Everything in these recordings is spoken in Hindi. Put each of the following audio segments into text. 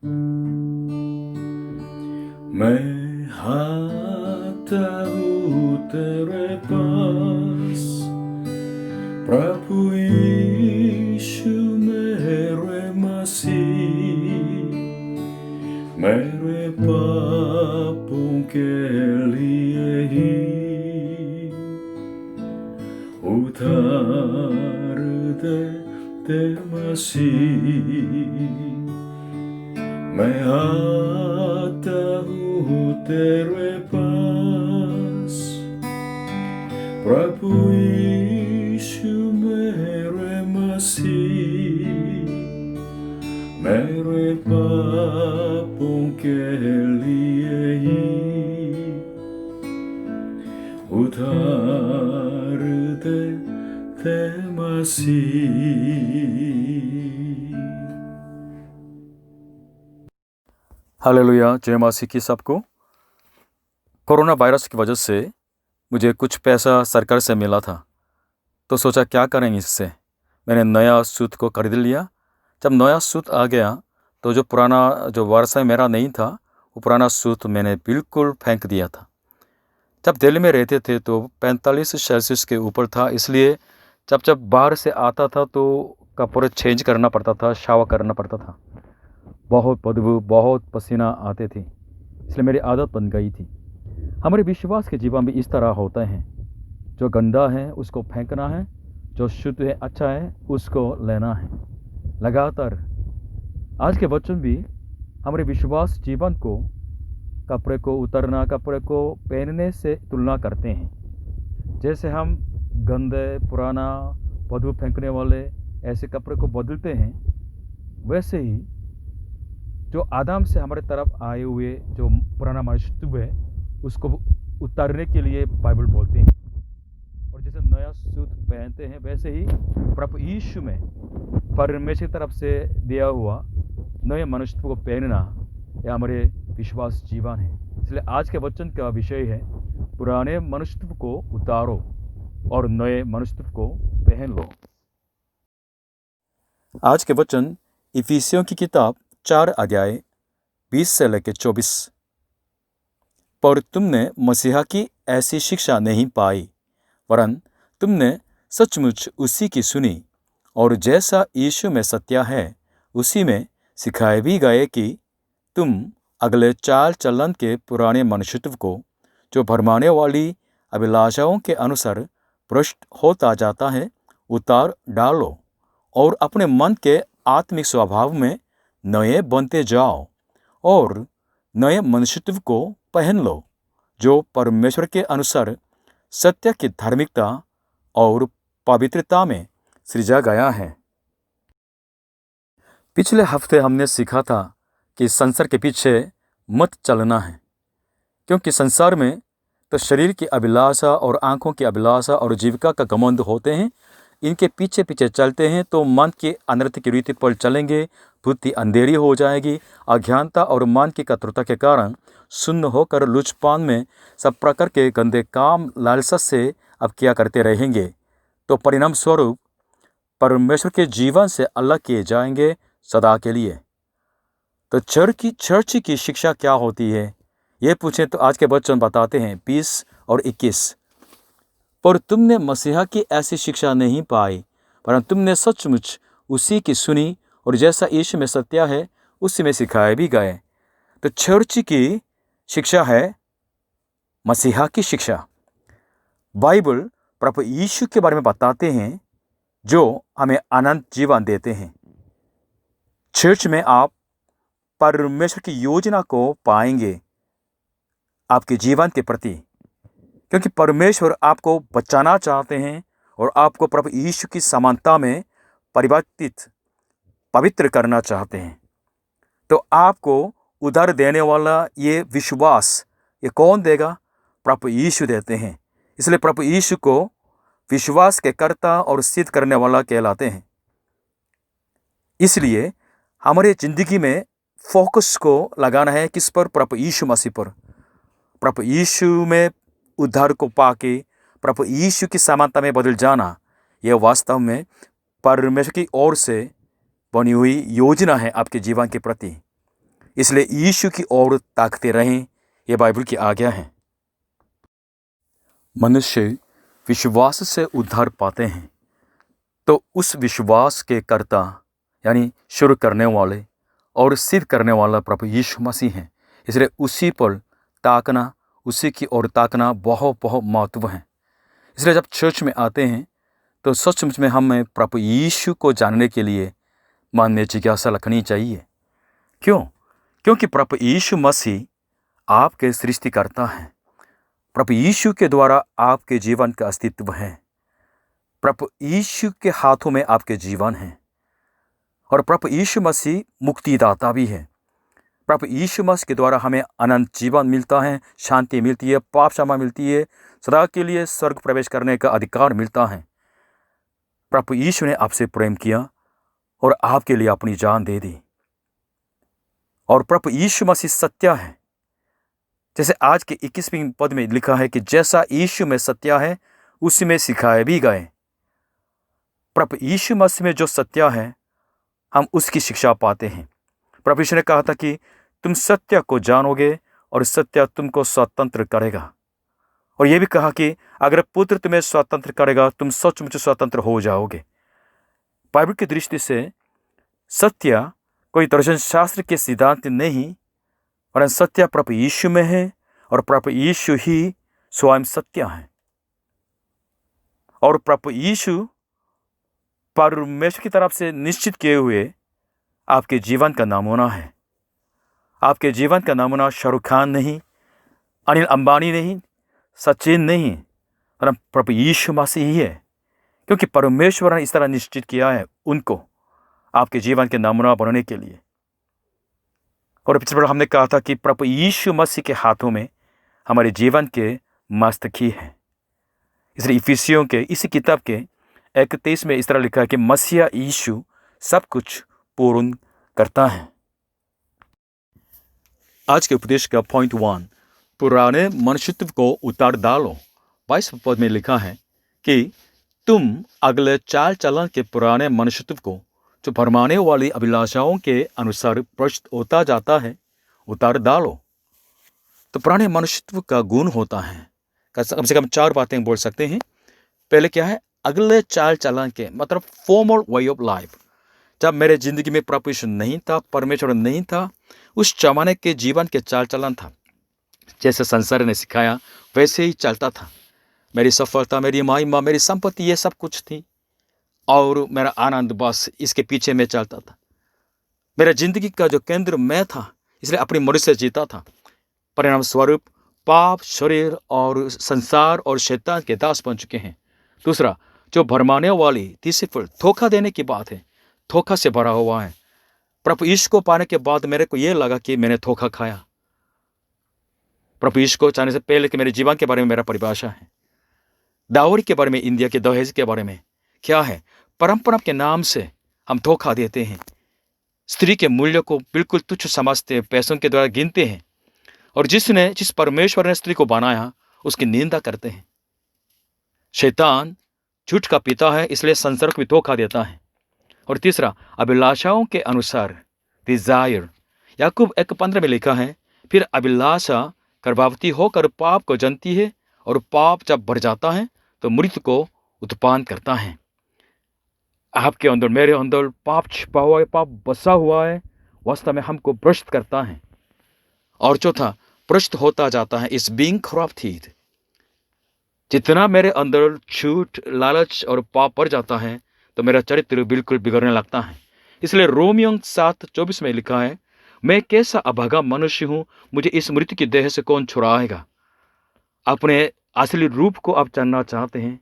मैं आता हूँ तेरे पास, प्रभु यीशु मेरे मसीह, मेरे पापों के लिए ही उधार दे मसीह। मैं आता हूँ तेरे पास, प्रभु यीशु मेरे मसीह, मेरे पापों के लिए ही उधार दे मसीह। हालेलुया, जय मसीह की सबको। कोरोना वायरस की वजह से मुझे कुछ पैसा सरकार से मिला था, तो सोचा क्या करेंगे इससे। मैंने नया सूट को खरीद लिया। जब नया सूट आ गया तो जो पुराना जो वारसा मेरा नहीं था, वो पुराना सूट मैंने बिल्कुल फेंक दिया था। जब दिल्ली में रहते थे तो 45 सेल्सियस के ऊपर था, इसलिए जब बाहर से आता था तो कपड़े चेंज करना पड़ता था, शावर करना पड़ता था। बहुत बदबू, बहुत पसीना आते थे, इसलिए मेरी आदत बन गई थी। हमारे विश्वास के जीवन भी इस तरह होता है। जो गंदा है उसको फेंकना है, जो शुद्ध है, अच्छा है, उसको लेना है लगातार। आज के वचन भी हमारे विश्वास जीवन को कपड़े को उतरना, कपड़े को पहनने से तुलना करते हैं। जैसे हम गंदे, पुराना, बदबू फेंकने वाले ऐसे कपड़े को बदलते हैं, वैसे ही जो आदम से हमारे तरफ आए हुए जो पुराना मनुष्यत्व है उसको उतारने के लिए बाइबल बोलते हैं। और जैसे नया सूट पहनते हैं, वैसे ही प्रभु यीशु में परमेश्वर की तरफ से दिया हुआ नए मनुष्यत्व को पहनना, यह हमारे विश्वास जीवन है। इसलिए आज के वचन का विषय है, पुराने मनुष्यत्व को उतारो और नए मनुष्यत्व को पहन लो। आज के वचन इफिसियों की किताब 4 अध्याय 20 से लेकर 24। पर तुमने मसीहा की ऐसी शिक्षा नहीं पाई, वरन तुमने सचमुच उसी की सुनी, और जैसा यीशु में सत्य है उसी में सिखाए भी गए कि तुम अगले चाल चलन के पुराने मनुष्यत्व को, जो भरमाने वाली अभिलाषाओं के अनुसार भ्रष्ट होता जाता है, उतार डालो, और अपने मन के आत्मिक स्वभाव में नए बनते जाओ, और नए मनुष्यत्व को पहन लो, जो परमेश्वर के अनुसार सत्य की धार्मिकता और पवित्रता में सृजा गया है। पिछले हफ्ते हमने सीखा था कि संसार के पीछे मत चलना है, क्योंकि संसार में तो शरीर की अभिलाषा और आंखों की अभिलाषा और जीविका का घमंड होते हैं। इनके पीछे पीछे चलते हैं तो मन की अनर्थ की रीति पर चलेंगे, बुद्धि अंधेरी हो जाएगी। अज्ञानता और मन की कठोरता के कारण शून्य होकर लुचपन में सब प्रकार के गंदे काम लालसा से अब किया करते रहेंगे, तो परिणाम स्वरूप परमेश्वर के जीवन से अलग किए जाएंगे सदा के लिए। तो चर्च की शिक्षा क्या होती है, ये पूछें तो आज के वचन बताते हैं 20 और 21। पर तुमने मसीहा की ऐसी शिक्षा नहीं पाई, परंतु तुमने सचमुच उसी की सुनी, और जैसा यीशु में सत्य है उसी में सिखाए भी गए। तो चर्च की शिक्षा है मसीहा की शिक्षा। बाइबल प्रभु यीशु के बारे में बताते हैं, जो हमें अनंत जीवन देते हैं। चर्च में आप परमेश्वर की योजना को पाएंगे आपके जीवन के प्रति, क्योंकि परमेश्वर आपको बचाना चाहते हैं और आपको प्रभु यीशु की समानता में परिवर्तित, पवित्र करना चाहते हैं। तो आपको उधार देने वाला ये विश्वास, ये कौन देगा? प्रभु यीशु देते हैं। इसलिए प्रभु यीशु को विश्वास के कर्ता और सिद्ध करने वाला कहलाते हैं। इसलिए हमारे ज़िंदगी में फोकस को लगाना है किस पर? प्रभु यीशु मसीह पर। प्रभु यीशु में उद्धार को पाके प्रभु यीशु की समानता में बदल जाना, यह वास्तव में परमेश्वर की ओर से बनी हुई योजना है आपके जीवन के प्रति। इसलिए यीशु की ओर ताकते रहें, यह बाइबल की आज्ञा है। मनुष्य विश्वास से उद्धार पाते हैं, तो उस विश्वास के कर्ता यानी शुरू करने वाले और सिद्ध करने वाला प्रभु यीशु मसीह हैं। इसलिए उसी पर ताकना, उसी की ओर ताकना बहुत बहुत महत्व है। इसलिए जब चर्च में आते हैं तो सचमुच में हमें प्रभु यीशु को जानने के लिए मन में जिज्ञासा रखनी चाहिए। क्यों? क्योंकि प्रभु यीशु मसीह आपके सृष्टिकर्ता हैं। प्रभु यीशु के द्वारा आपके जीवन का अस्तित्व है। प्रभु यीशु के हाथों में आपके जीवन है और प्रभु यीशु मसीह मुक्तिदाता भी है। प्रभु यीशु मसीह के द्वारा हमें अनंत जीवन मिलता है, शांति मिलती है, पाप क्षमा मिलती है, सदा के लिए स्वर्ग प्रवेश करने का अधिकार मिलता है। प्रभु यीशु ने आपसे प्रेम किया और आपके लिए अपनी जान दे दी। और प्रभु यीशु मसीह सत्य है। जैसे आज के 21वें पद में लिखा है कि जैसा यीशु में सत्य है उसी में सिखाए भी गए। प्रभु यीशु मसीह में जो सत्य है हम उसकी शिक्षा पाते हैं। प्रभु यीशु ने कहा था कि तुम सत्य को जानोगे और सत्य तुमको स्वतंत्र करेगा। और यह भी कहा कि अगर पुत्र तुम्हें स्वतंत्र करेगा तुम सचमुच स्वतंत्र हो जाओगे। बाइबल की दृष्टि से सत्य कोई दर्शन शास्त्र के सिद्धांत नहीं, और सत्य प्रभु यीशु में है और प्रभु यीशु ही स्वयं सत्य है। और प्रभु यीशु परमेश्वर की तरफ से निश्चित किए हुए आपके जीवन का नमूना है। आपके जीवन का नमूना शाहरुख खान नहीं, अनिल अंबानी नहीं, सचिन नहीं, और प्रभु यीशु मसीह ही है। क्योंकि परमेश्वर ने इस तरह निश्चित किया है उनको आपके जीवन के नमूना बनाने के लिए। और पिछले बार हमने कहा था कि प्रभु यीशु मसीह के हाथों में हमारे जीवन के मस्तकी है। इसलिए इफिसियों के इसी किताब के 31 में इस तरह लिखा है कि मसीह यीशु सब कुछ पूर्ण करता है। आज के उपदेश का पॉइंट 1, पुराने मनुष्यत्व को उतार डालो। 22 पद में लिखा है कि तुम अगले चाल चलन के पुराने मनुष्यत्व को जो भरमाने वाली अभिलाषाओं के अनुसार भ्रष्ट होता जाता है उतार डालो। तो पुराने मनुष्यत्व का गुण होता है, कम से कम 4 बातें बोल सकते हैं। पहले क्या है? अगले चाल चलन के, मतलब फॉर्मल वे ऑफ लाइफ। जब मेरे जिंदगी में प्रभु यीशु नहीं था, परमेश्वर नहीं था, उस जमाने के जीवन के चाल चलन था। जैसे संसार ने सिखाया वैसे ही चलता था। मेरी सफलता, मेरी महिमा, मेरी संपत्ति, ये सब कुछ थी और मेरा आनंद बस इसके पीछे में चलता था। मेरा जिंदगी का जो केंद्र मैं था, इसलिए अपनी मर्जी से जीता था। परिणाम स्वरूप पाप, शरीर और संसार और शैतान के दास बन चुके हैं। दूसरा, जो भरमाने वाली डिसीफुल, धोखा देने की बात है, धोखा से भरा हुआ है। प्रभु यीशु को पाने के बाद मेरे को ये लगा कि मैंने धोखा खाया। प्रभु यीशु को चाहने से पहले कि मेरे जीवन के बारे में मेरा परिभाषा है, दावरी के बारे में, इंडिया के दहेज के बारे में क्या है। परंपरा के नाम से हम धोखा देते हैं, स्त्री के मूल्य को बिल्कुल तुच्छ समझते हैं, पैसों के द्वारा गिनते हैं, और जिस परमेश्वर ने स्त्री को बनाया उसकी निंदा करते हैं। शैतान झूठ का पिता है, इसलिए संसार को भी धोखा देता है। और तीसरा, अभिलाषाओं के अनुसार, डिजायर। याकूब 1:15 में लिखा है, फिर अभिलाषा गर्भवती होकर पाप को जनती है और पाप जब बढ़ जाता है तो मृत्यु को उत्पन्न करता है। आपके अंदर, मेरे अंदर पाप छिपा हुआ है, पाप बसा हुआ है, वास्तव में हमको भ्रष्ट करता है। और चौथा, भ्रष्ट होता जाता है, इस बीइंग करप्टेड। जितना मेरे अंदर झूठ, लालच और पाप बढ़ जाता है तो मेरा चरित्र बिल्कुल बिगड़ने लगता है। इसलिए रोमियो 7:24 में लिखा है, मैं कैसा अभागा मनुष्य हूं, मुझे इस मृत्यु की देह से कौन छुड़ाएगा। अपने असली रूप को आप जानना चाहते हैं,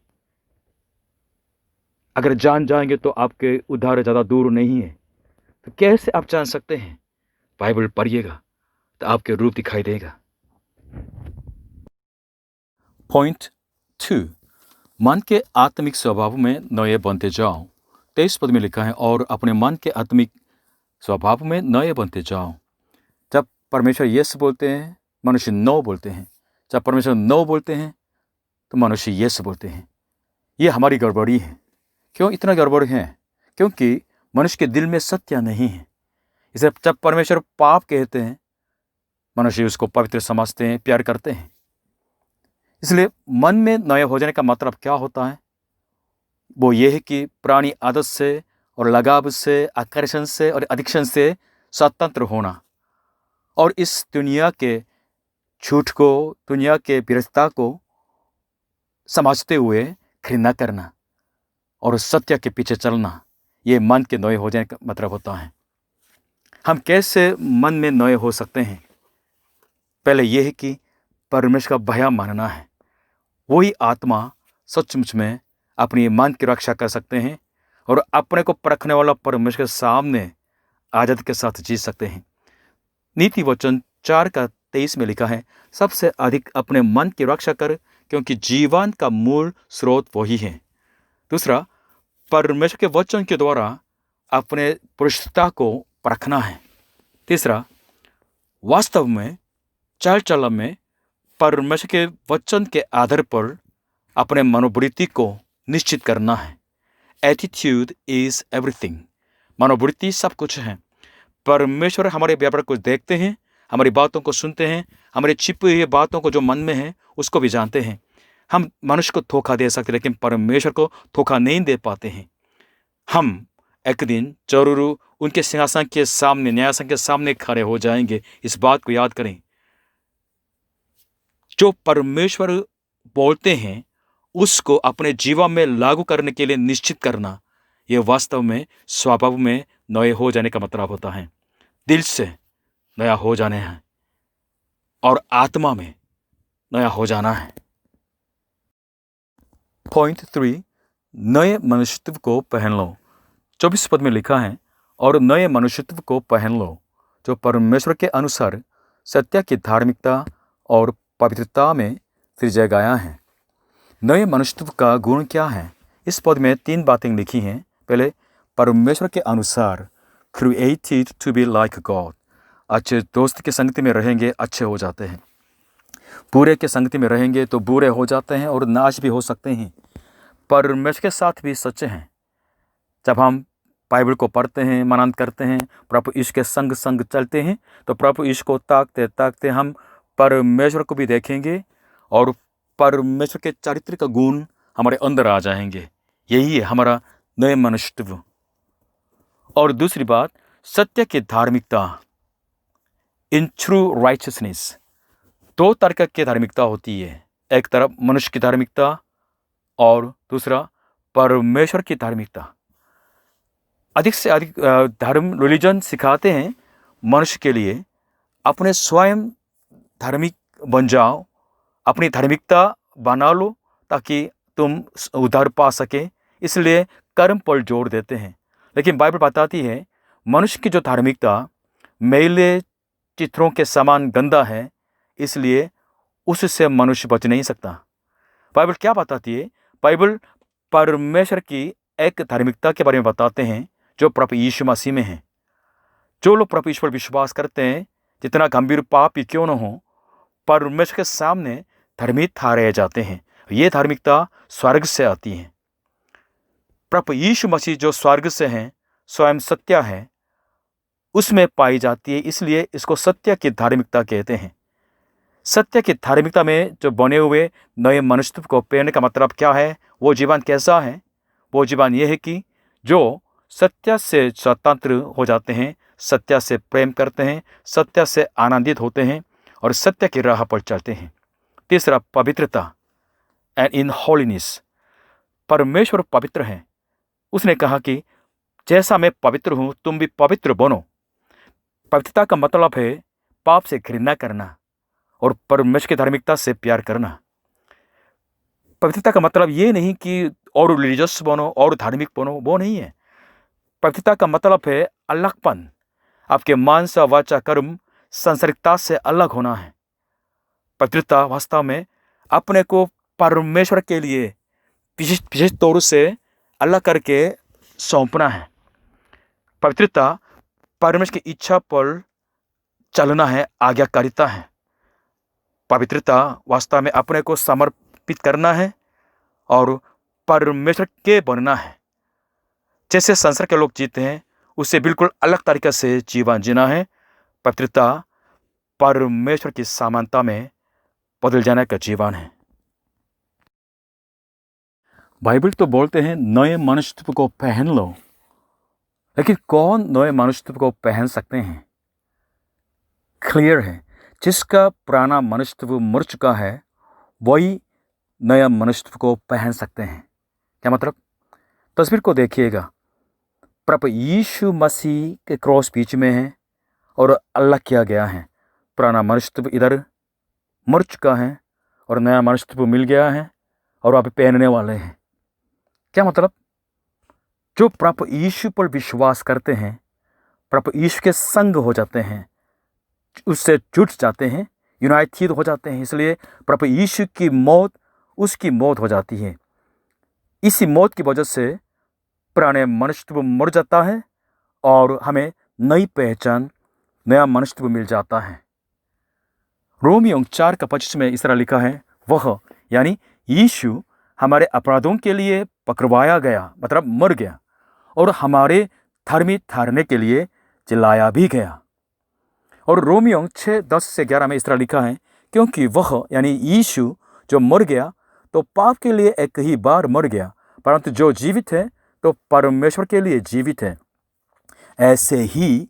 अगर जान जाएंगे तो आपके उद्धार ज़्यादा दूर नहीं है। तो कैसे आप जान सकते हैं? बाइबल पढ़िएगा तो आपके रूप दिखाई देगा। पॉइंट 2, मन के आत्मिक स्वभाव में नए बनते जाओ। 23 पद में लिखा है, और अपने मन के आत्मिक स्वभाव में नए बनते जाओ। जब परमेश्वर यस बोलते हैं, मनुष्य नो बोलते हैं। जब परमेश्वर नो बोलते हैं तो मनुष्य यस बोलते हैं। ये हमारी गड़बड़ी है। क्यों इतना गड़बड़ है? क्योंकि मनुष्य के दिल में सत्य नहीं है। इसे जब परमेश्वर पाप कहते हैं, मनुष्य उसको पवित्र समझते हैं, प्यार करते हैं। इसलिए मन में नए हो जाने का मतलब क्या होता है? वो ये है कि पुरानी आदत से और लगाव से, आकर्षण से और एडिक्शन से स्वतंत्र होना, और इस दुनिया के झूठ को, दुनिया के विरसता को समझते हुए घृणा करना और सत्य के पीछे चलना, ये मन के नए हो जाने का मतलब होता है। हम कैसे मन में नए हो सकते हैं? पहले यह है कि परमेश्वर का भय मानना है। वही आत्मा सचमुच में अपनी मन की रक्षा कर सकते हैं और अपने को परखने वाला परमेश्वर के सामने आज़ादी के साथ जी सकते हैं। नीति वचन 4:23 में लिखा है, सबसे अधिक अपने मन की रक्षा कर, क्योंकि जीवन का मूल स्रोत वही है। दूसरा, परमेश्वर के वचन के द्वारा अपने पुरुषता को परखना है। तीसरा, वास्तव में चाल चलन में परमेश्वर के वचन के आधार पर अपने मनोवृत्ति को निश्चित करना है। Attitude is everything. मनोवृत्ति सब कुछ है। परमेश्वर हमारे व्यापार को देखते हैं, हमारी बातों को सुनते हैं, हमारी छिपी हुई बातों को जो मन में है उसको भी जानते हैं। हम मनुष्य को धोखा दे सकते, लेकिन परमेश्वर को धोखा नहीं दे पाते हैं। हम एक दिन जरूर उनके सिंहासन के सामने, न्यायासन के सामने खड़े हो जाएंगे। इस बात को याद करें। जो परमेश्वर बोलते हैं उसको अपने जीवन में लागू करने के लिए निश्चित करना, यह वास्तव में स्वभाव में नए हो जाने का मतलब होता है। दिल से नया हो जाने हैं और आत्मा में नया हो जाना है। पॉइंट 3, नए मनुष्यत्व को पहन लो। 24 पद में लिखा है, और नए मनुष्यत्व को पहन लो जो परमेश्वर के अनुसार सत्य की धार्मिकता और पवित्रता में सृजा गया है। नए मनुष्यत्व का गुण क्या है? इस पद में 3 बातें लिखी हैं। पहले, परमेश्वर के अनुसार, created to be like God. अच्छे दोस्त की संगति में रहेंगे अच्छे हो जाते हैं, बुरे के संगति में रहेंगे तो बुरे हो जाते हैं और नाश भी हो सकते हैं। परमेश्वर के साथ भी सच्चे हैं। जब हम बाइबल को पढ़ते हैं, मनन करते हैं, प्रभु यीशु के संग संग चलते हैं, तो प्रभु यीशु को ताकते ताकते हम परमेश्वर को भी देखेंगे और परमेश्वर के चरित्र का गुण हमारे अंदर आ जाएंगे। यही है हमारा नए मनुष्यत्व। और दूसरी बात, सत्य की धार्मिकता, इन ट्रू राइचियसनेस। 2 तरह की धार्मिकता होती है। एक तरफ मनुष्य की धार्मिकता और दूसरा परमेश्वर की धार्मिकता। अधिक से अधिक धर्म, रिलीजन सिखाते हैं मनुष्य के लिए अपने स्वयं धार्मिक बन जाओ, अपनी धार्मिकता बना लो ताकि तुम उद्धार पा सके, इसलिए कर्म पर जोर देते हैं। लेकिन बाइबल बताती है मनुष्य की जो धार्मिकता मैले चित्रों के समान गंदा है, इसलिए उससे मनुष्य बच नहीं सकता। बाइबल क्या बताती है? बाइबल परमेश्वर की एक धार्मिकता के बारे में बताते हैं जो प्रभु यीशु मसीह में है। जो लोग प्रभु यीशु पर विश्वास करते हैं, जितना गंभीर पाप ही क्यों न हो, परमेश्वर के सामने धर्मी ठहराए जाते हैं। ये धार्मिकता स्वर्ग से आती है। प्रभु यीशु मसीह जो स्वर्ग से हैं, स्वयं सत्य है, उसमें पाई जाती है, इसलिए इसको सत्य की धार्मिकता कहते हैं। सत्य की धार्मिकता में जो बने हुए नए मनुष्यत्व को पहनने का मतलब क्या है? वो जीवन कैसा है? वो जीवन ये है कि जो सत्य से स्वतंत्र हो जाते हैं, सत्य से प्रेम करते हैं, सत्य से आनंदित होते हैं और सत्य की राह पर चलते हैं। तीसरा, पवित्रता, एंड इन होलीनेस। परमेश्वर पवित्र है। उसने कहा कि जैसा मैं पवित्र हूँ तुम भी पवित्र बनो। पवित्रता का मतलब है पाप से घृणा करना और परमेश्वर की धार्मिकता से प्यार करना। पवित्रता का मतलब ये नहीं कि और रिलीजियस बनो और धार्मिक बनो, वो नहीं है। पवित्रता का मतलब है अलगपन। आपके मन से, वाचा, कर्म, सांसारिकता से अलग होना है। पवित्रता वास्तव में अपने को परमेश्वर के लिए विशेष तौर से अलग करके सौंपना है। पवित्रता परमेश्वर की इच्छा पर चलना है, आज्ञाकारिता है। पवित्रता वास्तव में अपने को समर्पित करना है और परमेश्वर के बनना है। जैसे संसार के लोग जीते हैं उसे बिल्कुल अलग तरीके से जीवन जीना है। पवित्रता परमेश्वर की समानता में बदल जाने का जीवन है। बाइबल तो बोलते हैं नए मनुष्यत्व को पहन लो, लेकिन कौन नए मनुष्यत्व को पहन सकते हैं? क्लियर है, जिसका पुराना मनुष्यत्व मर चुका है वही नया मनुष्यत्व को पहन सकते हैं। क्या मतलब? तस्वीर को देखिएगा। प्रभु यीशु मसीह के क्रॉस बीच में है और अलग किया गया है। पुराना मनुष्यत्व इधर मर चुका है और नया मनुष्यत्व मिल गया है और आप पहनने वाले हैं। क्या मतलब? जो प्रभु यीशु पर विश्वास करते हैं, प्रभु यीशु के संग हो जाते हैं, उससे जुट जाते हैं, यूनाइटेड हो जाते हैं। इसलिए प्रभु यीशु की मौत उसकी मौत हो जाती है। इसी मौत की वजह से पुराने मनुष्यत्व मर जाता है और हमें नई पहचान, नया मनुष्यत्व मिल जाता है। रोमियो 4:25 में इस तरह लिखा है, वह यानी यीशु हमारे अपराधों के लिए पकड़वाया गया, मतलब मर गया, और हमारे धर्मी ठहरने के लिए जलाया भी गया। और रोमियो 6:10-11 में इस तरह लिखा है, क्योंकि वह यानी यीशु जो मर गया तो पाप के लिए एक ही बार मर गया, परंतु जो जीवित है तो परमेश्वर के लिए जीवित है। ऐसे ही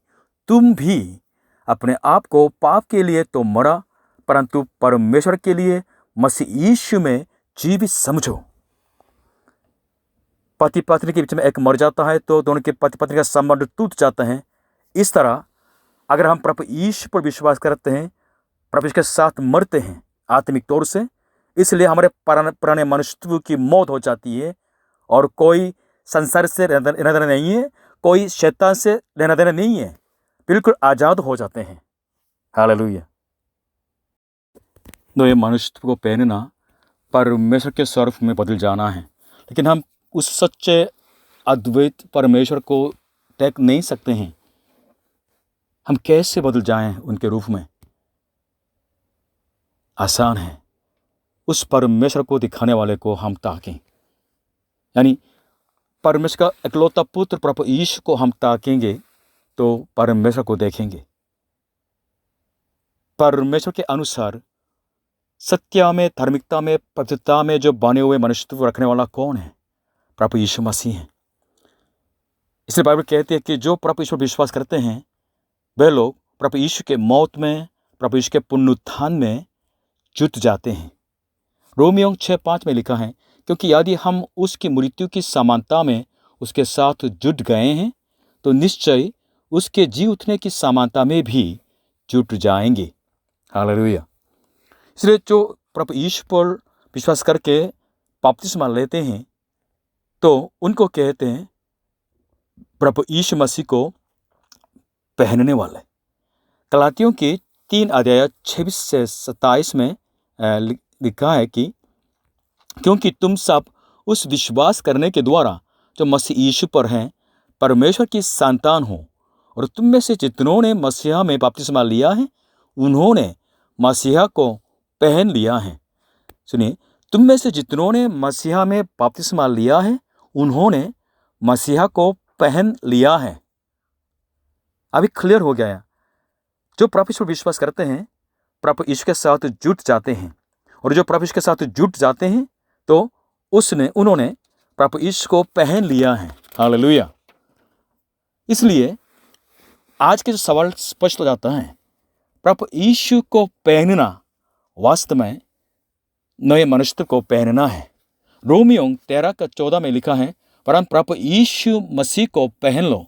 तुम भी अपने आप को पाप के लिए तो मरा, परंतु परमेश्वर के लिए मसीह यीशु में जीवित समझो। पति पत्नी के बीच में एक मर जाता है तो दोनों के पति पत्नी का संबंध टूट जाता है। इस तरह अगर हम प्रभु यीशु पर विश्वास करते हैं, प्रभु यीशु के साथ मरते हैं आत्मिक तौर से, इसलिए हमारे पुराने मनुष्यत्व की मौत हो जाती है और कोई संसार से लेना देना नहीं है, कोई शैतान से लेना देना नहीं है, बिल्कुल आज़ाद हो जाते हैं। हालेलुया। नए मनुष्यत्व को पहनना परमेश्वर के स्वरूप में बदल जाना है, लेकिन हम उस सच्चे अद्वैत परमेश्वर को देख नहीं सकते हैं। हम कैसे बदल जाएं उनके रूप में? आसान है, उस परमेश्वर को दिखाने वाले को हम ताकें, यानी परमेश्वर का इकलौता पुत्र प्रभु यीशु को हम ताकेंगे तो परमेश्वर को देखेंगे। परमेश्वर के अनुसार सत्य में, धार्मिकता में, पवित्रता में जो बने हुए मनुष्यत्व रखने वाला कौन है? प्रभु यीशु मसीह है। इसलिए बाइबल कहती है कि जो प्रभु यीशु पर विश्वास करते हैं वे लोग प्रभु यीशु के मौत में, प्रभु यीशु के पुनरुत्थान में जुट जाते हैं। रोमियो 6:5 में लिखा है, क्योंकि यदि हम उसकी मृत्यु की समानता में उसके साथ जुट गए हैं तो निश्चय उसके जी उठने की समानता में भी जुट जाएंगे। हालेलुया। इसलिए जो प्रभु यीशु पर विश्वास करके बपतिस्मा लेते हैं तो उनको कहते हैं प्रभु यीशु मसीह को पहनने वाले। गलातियों की 3:26-27 में लिखा है कि क्योंकि तुम सब उस विश्वास करने के द्वारा जो मसीह यीशु पर हैं परमेश्वर की संतान हो, और तुम में से जितनों ने मसीहा में बपतिस्मा लिया है उन्होंने मसीहा को पहन लिया है। सुनिए, तुम में से जितनों ने मसीहा में बपतिस्मा लिया है उन्होंने मसीहा को पहन लिया है। अभी क्लियर हो गया है। जो प्रभु यीशु पर विश्वास करते हैं प्रभु यीशु के साथ जुट जाते हैं, और जो प्रभु यीशु के साथ जुट जाते हैं तो उन्होंने प्रभु यीशु को पहन लिया है। हालेलुया। इसलिए आज के जो सवाल स्पष्ट हो जाता है, प्रभु यीशु को पहनना वास्तव में नए मनुष्यत्व को पहनना है। रोमियो 13:14 में लिखा है, परंतु प्रभु यीशु मसीह को पहन लो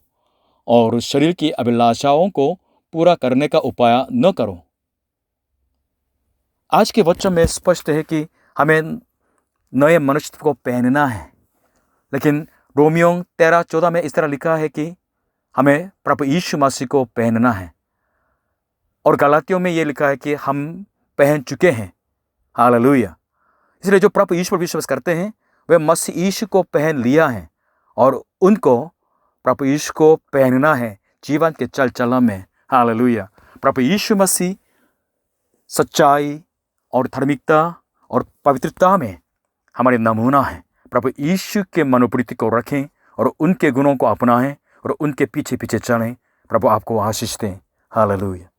और शरीर की अभिलाषाओं को पूरा करने का उपाय न करो। आज के वचन में स्पष्ट है कि हमें नए मनुष्यत्व को पहनना है, लेकिन रोमियो 13:14 में इस तरह लिखा है कि हमें प्रभु यीशु मसीह को पहनना है, और गलातियों में ये लिखा है कि हम पहन चुके हैं। हालेलुया। इसलिए जो प्रभु यीशु पर विश्वास करते हैं वे मसीह यीशु को पहन लिया है, और उनको प्रभु यीशु को पहनना है जीवन के चल चलन में। हालेलुया। प्रभु यीशु मसीह सच्चाई और धार्मिकता और पवित्रता में हमारे नमूना है। प्रभु यीशु के मनोवृत्ति को रखें और उनके गुणों को अपनाएं, और उनके पीछे पीछे चलें। प्रभु आपको आशीष दें। हालेलुया।